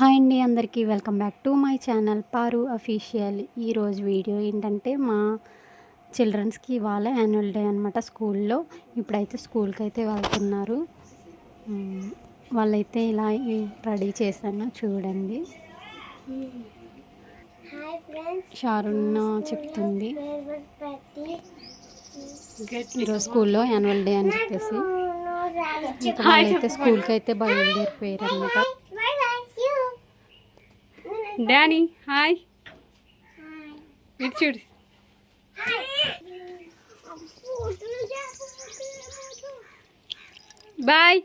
Hi అండి, అందరికీ welcome back to my channel Paru official. ఈరోజు వీడియో ఏంటంటే మా చిల్డ్రన్స్కి ఇవాళ యాన్యువల్ డే అనమాట స్కూల్లో. ఇప్పుడైతే స్కూల్కి అయితే వెళ్తున్నారు. వాళ్ళైతే ఇలా రెడీ చేశాను చూడండి. షారున్న చెప్తుంది ఈరోజు స్కూల్లో యాన్యువల్ డే అని చెప్పేసి. ఇంకా వాళ్ళైతే స్కూల్కి అయితే బయలుదేరిపోయారు అనమాట. డానీ హాయ్, ఇటు చూడు. బాయ్.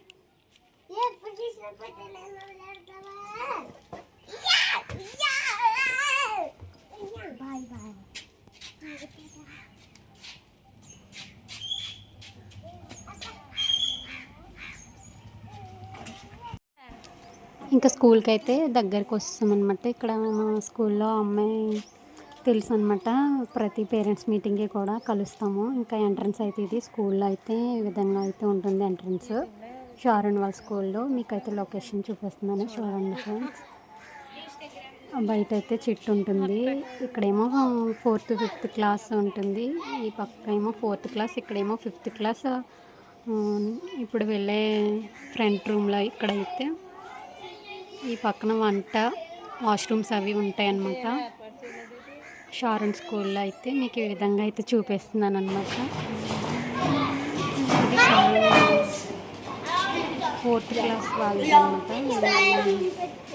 ఇంకా స్కూల్కి అయితే దగ్గరికి వస్తామన్నమాట. ఇక్కడ మా స్కూల్లో అమ్మాయి తెలుసు అనమాట. ప్రతి పేరెంట్స్ మీటింగ్కి కూడా కలుస్తాము. ఇంకా ఎంట్రన్స్ అయితే ఇది స్కూల్లో అయితే ఈ విధంగా అయితే ఉంటుంది ఎంట్రన్స్. షారున్ వాళ్ళ స్కూల్లో మీకైతే లొకేషన్ చూపిస్తున్నాను చూడండి ఫ్రెండ్స్. బయట అయితే చెట్టు ఉంటుంది. ఇక్కడేమో 4th 5th క్లాస్ ఉంటుంది. ఈ పక్క ఏమో 4th క్లాస్, ఇక్కడేమో 5th క్లాస్. ఇప్పుడు వెళ్ళే ఫ్రంట్ రూమ్లో ఇక్కడైతే ఈ పక్కన వంట వాష్రూమ్స్ అవి ఉంటాయి అన్నమాట. షారున్ స్కూల్లో అయితే మీకు ఈ విధంగా అయితే చూపిస్తున్నాను అనమాట. ఇది షారున్ 4th క్లాస్ వాళ్ళది అనమాట.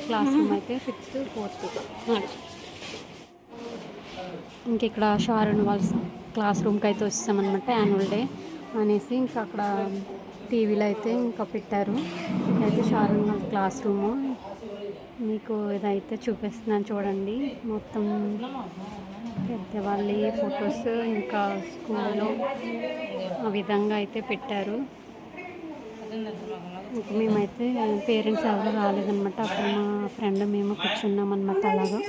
క్లాస్ రూమ్ అయితే 5th 4th. ఇంక ఇక్కడ షారున్ వాళ్ళ క్లాస్ రూమ్కి అయితే వస్తామన్నమాట. యాన్యువల్ డే అనేసి ఇంకా అక్కడ టీవీలో అయితే ఇంకా పెట్టారు. ఇదైతే షారున్ వాళ్ళ క్లాస్ రూము. మీకు ఇదైతే చూపిస్తున్నాను చూడండి. మొత్తం పెద్దవాళ్ళ ఫొటోస్ ఇంకా స్కూల్లో ఆ విధంగా అయితే పెట్టారు. ఇంకా మేమైతే పేరెంట్స్ ఎవరు రాలేదన్నమాట. అప్పుడు మా ఫ్రెండ్ మేము కూర్చున్నాం అనమాట. అలాగా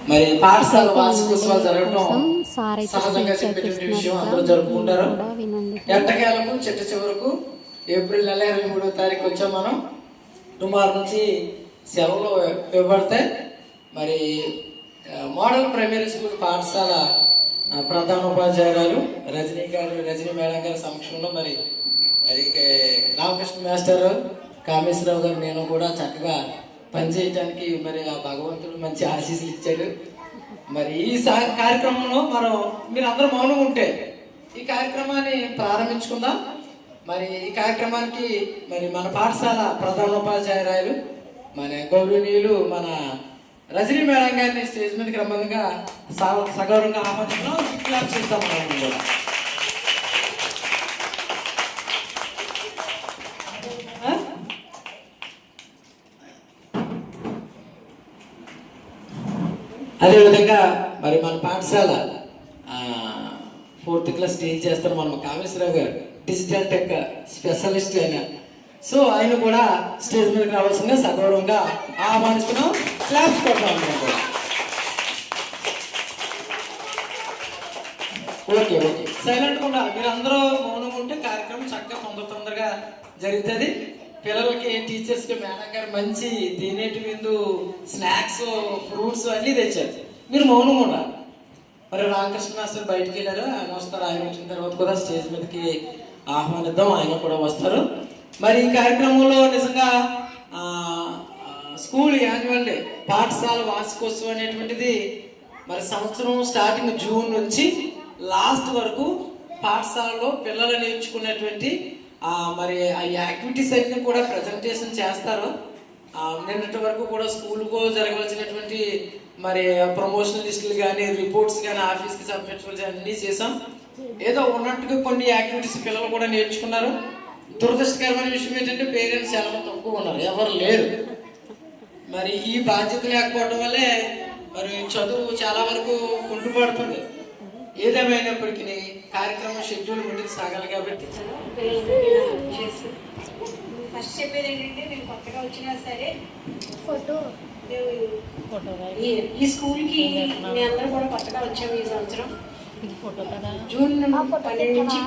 మరి పాఠశాల వార్షికోత్సవాలు జరగడం సార్ అయితే జరుపుకుంటారు. ఎట్టకేలకు చిట్ట చివరకు ఏప్రిల్ నెల 23వ తారీఖు వచ్చాం మనం. టుమారో నుంచి సెలవులు ఇవ్వబడతాయి. మరి మోడల్ ప్రైమరీ స్కూల్ పాఠశాల ప్రధాన ఉపాధ్యాయురాలు రజనీ మేడం గారి సమక్షంలో మరి రామకృష్ణ మాస్టర్, కామేశ్వరరావు గారు, నేను కూడా చక్కగా పనిచేయడానికి మరి ఆ భగవంతుడు మంచి ఆశీస్సులు ఇచ్చాడు. మరి ఈ కార్యక్రమంలో మీరు అందరూ మౌనంగా ఉంటే ఈ కార్యక్రమాన్ని ప్రారంభించుకుందాం. మరి ఈ కార్యక్రమానికి మరి మన పాఠశాల ప్రధానోపాధ్యాయురాలు మన గౌరవనీయులు మన రజనీ మేడం గారిని స్టేజ్ మీదకి రమ్మందిగా సగౌరవంగా ఆహ్వానిస్తున్నాం. కూడా అదేవిధంగా మరి మన పాఠశాల 4th క్లాస్ స్టేజ్ చేస్తారు మన కామేశ్వరరావు గారు, డిజిటల్ టెక్ స్పెషలిస్ట్ అయిన. సో ఆయన కూడా స్టేజ్ మీదకి రావాల్సిందిగా సగౌరవంగా ఆహ్వానిస్తున్నాం. క్లాప్స్ కొడతాం. ఓకే ఓకే, సైలెంట్గా ఉండాలి. మీరు అందరూ మౌనంగా ఉంటే కార్యక్రమం చక్కగా తొందరగా జరుగుతుంది. పిల్లలకి టీచర్స్కి మేడం గారు మంచి తినేటి విందు, స్నాక్స్, ఫ్రూట్స్ అన్నీ తెచ్చారు. మీరు మౌనంగా ఉండాలి. మరి రామకృష్ణ మాస్టర్ బయటికి వెళ్ళారు, ఆయన వస్తారు. ఆయన వచ్చిన తర్వాత కూడా స్టేజ్ మీదకి ఆహ్వానిద్దాం, ఆయన కూడా వస్తారు. మరి ఈ కార్యక్రమంలో నిజంగా స్కూల్ యాన్యువల్ డే పాఠశాల వార్షికోత్సవం అనేటువంటిది మరి సంవత్సరం స్టార్టింగ్ జూన్ నుంచి లాస్ట్ వరకు పాఠశాలలో పిల్లలు నేర్చుకునేటువంటి మరి ఆ యాక్టివిటీస్ అన్ని కూడా ప్రజెంటేషన్ చేస్తారు. నిన్నటి వరకు కూడా స్కూల్కు జరగవలసినటువంటి మరి ప్రమోషనల్ లిస్టులు కానీ, రిపోర్ట్స్ కానీ, ఆఫీస్కి సబ్మిట్ అన్నీ చేసాం. ఏదో ఉన్నట్టుగా కొన్ని యాక్టివిటీస్ పిల్లలు కూడా నేర్చుకున్నారు. దురదృష్టకరమైన విషయం ఏంటంటే పేరెంట్స్ చాలా తక్కువ ఉన్నారు, ఎవరు లేరు. మరి ఈ బాధ్యత లేకపోవడం వల్లే మరి చదువు చాలా వరకు కుంటుపడుతుంది. ఏదేమైనప్పటికీ కార్యక్రమం షెడ్యూల్ ముందుకు సాగాలి కాబట్టి ఫస్ట్ చెప్పేది ఏంటంటే, నేను కొత్తగా వచ్చినా సరే ఈ స్కూల్కి మీ అందరూ కూడా కొత్తగా వచ్చాము ఈ సంవత్సరం. జూన్ 12 నుంచి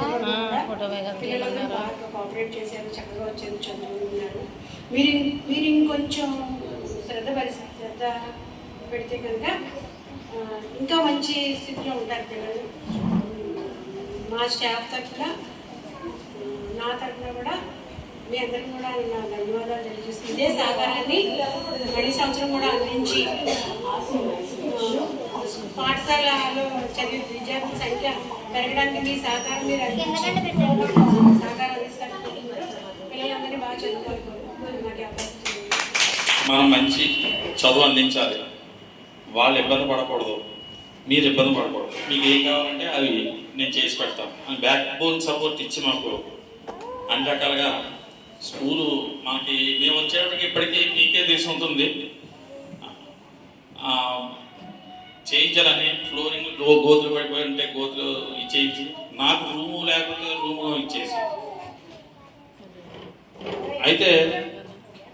పిల్లలందరూ బాగా కోఆపరేట్ చేశారు, చక్కగా వచ్చారు, చదువుకున్నారు. మీరు ఇంకొంచెం శ్రద్ధ పెడితే కనుక ఇంకా మంచి స్థితిలో ఉంటారు పిల్లలు. మా స్టాఫ్ తరఫున నా తరఫున కూడా మీ అందరికీ కూడా నా ధన్యవాదాలు తెలియజేస్తుంది. ఇదే సహకారాన్ని మళ్ళీ సంవత్సరం కూడా అందించి పాఠశాలలో చదివే విద్యార్థుల సంఖ్య పెరగడానికి మీ సహకారం మీరు సహకారం అందిస్తారు. పిల్లలందరినీ బాగా చదువుకోవాలి. నాకు అవకాశం మనం మంచి చదువు అందించాలి. వాళ్ళు ఇబ్బంది పడకూడదు, మీరు ఇబ్బంది పడకూడదు. మీకు ఏం కావాలంటే అవి నేను చేసి పెడతాను అని బ్యాక్ బోన్ సపోర్ట్ ఇచ్చి మాకు అన్ని రకాలుగా స్కూలు మనకి మేము వచ్చేటప్పటికి ఇప్పటికీ మీకే తెలిసి ఉంటుంది. చేయించాలని ఫ్లోరింగ్ గోతులు పడిపోయి ఉంటే గోతులు ఇచ్చేయించి నాకు రూము లేకపోతే రూము ఇచ్చేసి అయితే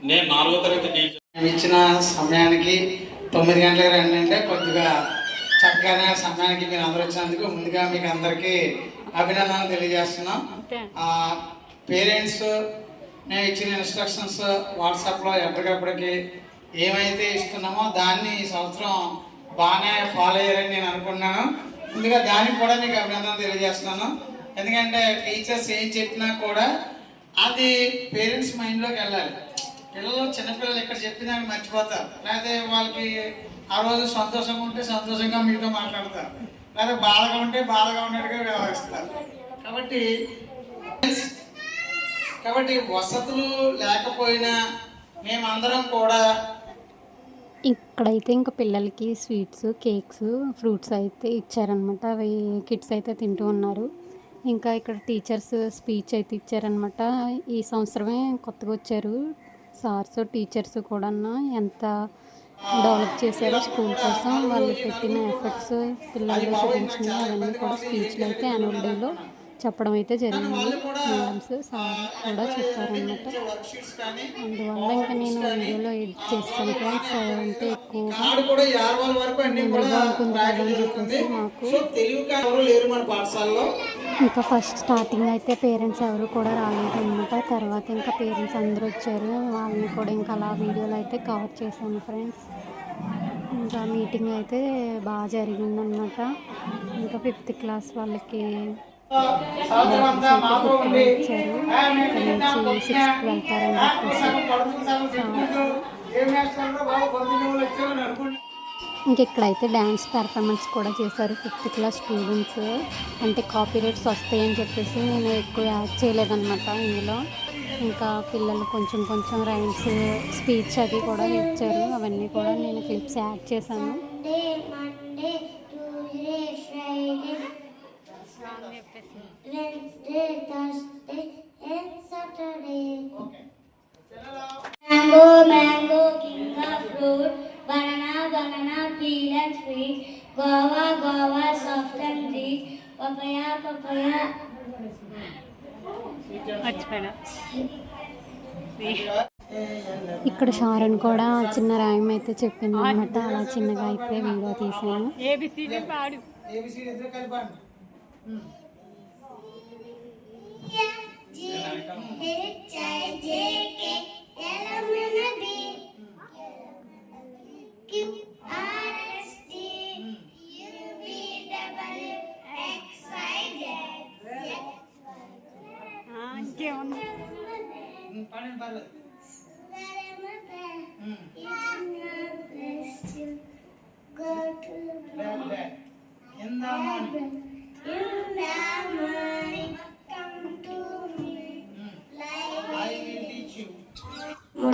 నేను 4వ తరగతి టీచర్ ఇచ్చిన సమయానికి 9 గంటలకు రండి అంటే కొద్దిగా చక్కగానే సమయానికి మీరు అందరూ వచ్చినందుకు ముందుగా మీకు అందరికీ అభినందనలు తెలియజేస్తున్నాం. పేరెంట్స్ నేను ఇచ్చిన ఇన్స్ట్రక్షన్స్ వాట్సాప్లో ఎప్పటికప్పటికి ఏమైతే ఇస్తున్నామో దాన్ని ఈ సంవత్సరం బాగానే ఫాలో అయ్యారని నేను అనుకున్నాను. ముందుగా దానికి కూడా మీకు అభినందనలు తెలియజేస్తున్నాను. ఎందుకంటే టీచర్స్ ఏం చెప్పినా కూడా అది పేరెంట్స్ మైండ్లోకి వెళ్ళాలి. పిల్లలు చిన్నపిల్లలు ఇక్కడ చెప్పినాక మర్చిపోతారు, లేకపోతే వాళ్ళకి ఆ రోజు సంతోషంగా ఉంటే సంతోషంగా మీతో మాట్లాడతారు, లేకపోతే బాధగా ఉంటే బాధగా ఉన్నట్టుగా వ్యవహరిస్తారు. కాబట్టి వసతులు లేకపోయినా మేమందరం కూడా ఇక్కడైతే ఇంకా పిల్లలకి స్వీట్స్, కేక్స్, ఫ్రూట్స్ అయితే ఇచ్చారనమాట. అవి కిడ్స్ అయితే తింటూ ఉన్నారు. ఇంకా ఇక్కడ టీచర్స్ స్పీచ్ అయితే ఇచ్చారనమాట. ఈ సంవత్సరమే కొత్తగా వచ్చారు సార్స్, టీచర్స్ కూడా ఎంత డెవలప్ చేశారో స్కూల్ కోసం. వాళ్ళు పెట్టిన ఎఫర్ట్స్, పిల్లలు చూపించిన అవన్నీ కూడా స్పీచ్లో అయితే యాన్యువల్ డేలో చెప్పడం అయితే జరిగింది. మేడమ్స్, సార్ కూడా చెప్పారనమాట. అందువల్ల ఇంకా నేను వీడియోలో ఎడిట్ చేస్తాను ఫ్రెండ్స్. అంటే ఎక్కువగా ఉంటుంది కదా అని చెప్పేసి మాకు ఇంకా ఫస్ట్ స్టార్టింగ్ అయితే పేరెంట్స్ ఎవరు కూడా రాలేదన్నమాట. తర్వాత ఇంకా పేరెంట్స్ అందరూ వచ్చారు, వాళ్ళని కూడా ఇంకా అలా వీడియోలో అయితే కవర్ చేశాను ఫ్రెండ్స్. ఇంకా మీటింగ్ అయితే బాగా జరిగిందనమాట. ఇంకా 5th క్లాస్ వాళ్ళకి ఇచ్చారు. ఇక్కడ నుంచి 6th వెళ్తారని చెప్పేసి. ఇంకెక్కడైతే డ్యాన్స్ పెర్ఫార్మెన్స్ కూడా చేశారు 5th క్లాస్ స్టూడెంట్స్. అంటే కాపీరైట్స్ వస్తాయని చెప్పేసి నేను ఎక్కువ యాడ్ చేయలేదన్నమాట ఇందులో. ఇంకా పిల్లలు కొంచెం కొంచెం రైమ్స్, స్పీచ్ అది కూడా ఇచ్చారు. అవన్నీ కూడా నేను క్లిప్స్ యాడ్ చేశాను. Mango, king of fruit. Banana, peel and sweet. Guava, soft and rich. Papaya. ఇక్కడ షారన్ కూడా చిన్న రాయం అయితే చెప్పింది అనమాట. అలా చిన్నగా అయితే వీడియో తీసాను.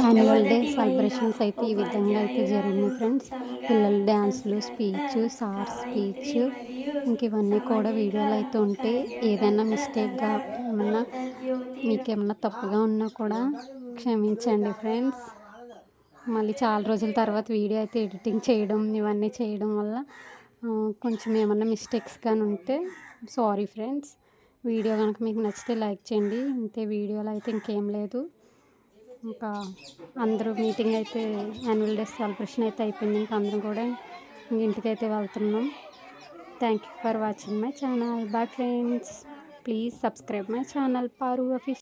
యాన్యువల్ డే సెలబ్రేషన్స్ అయితే ఈ విధంగా అయితే జరిగింది ఫ్రెండ్స్. పిల్లల డ్యాన్స్లు, స్పీచ్, సార్ స్పీచ్, ఇంక ఇవన్నీ కూడా వీడియోలు అయితే ఉంటే ఏదైనా మిస్టేక్గా మీకేమన్నా తప్పుగా ఉన్నా కూడా క్షమించండి ఫ్రెండ్స్. మళ్ళీ చాలా రోజుల తర్వాత వీడియో అయితే ఎడిటింగ్ చేయడం, ఇవన్నీ చేయడం వల్ల కొంచెం ఏమన్నా మిస్టేక్స్ కానీ ఉంటే సారీ ఫ్రెండ్స్. వీడియో కనుక మీకు నచ్చితే లైక్ చేయండి. ఇంతే, వీడియోలో అయితే ఇంకేం లేదు. ఇంకా అందరూ మీటింగ్ అయితే యాన్యువల్ డే సెలబ్రేషన్ అయితే అయిపోయింది. ఇంకా అందరం కూడా ఇంటికి అయితే వెళ్తున్నాం. Thank you for watching my channel. Bye friends. Please subscribe my channel Paru office.